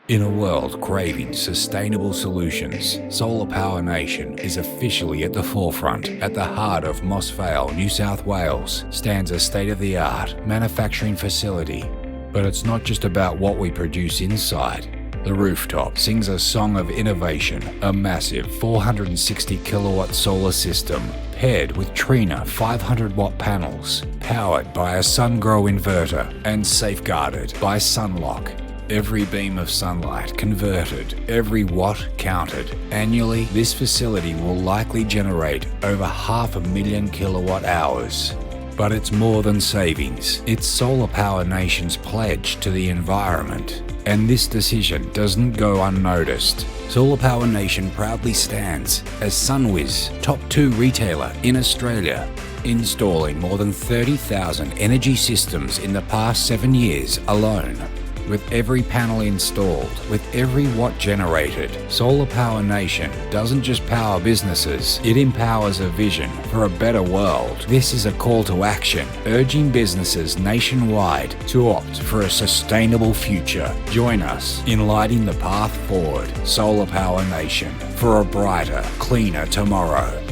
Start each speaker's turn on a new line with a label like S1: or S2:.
S1: In a world craving sustainable solutions, Solar Power Nation is officially at the forefront. At the heart of Mossvale, New South Wales, stands a state-of-the-art manufacturing facility. But it's not just about what we produce inside. The rooftop sings a song of innovation, a massive 460 kilowatt solar system paired with Trina 500-watt panels, powered by a SunGrow inverter and safeguarded by Sunlock. Every beam of sunlight converted, every watt counted. Annually, this facility will likely generate over 500,000 kilowatt hours. But it's more than savings. It's Solar Power Nation's pledge to the environment. And this decision doesn't go unnoticed. Solar Power Nation proudly stands as SunWiz, top 2 retailer in Australia, installing more than 30,000 energy systems in the past 7 years alone. With every panel installed, with every watt generated, Solar Power Nation doesn't just power businesses, it empowers a vision for a better world. This is a call to action, urging businesses nationwide to opt for a sustainable future. Join us in lighting the path forward. Solar Power Nation, for a brighter, cleaner tomorrow.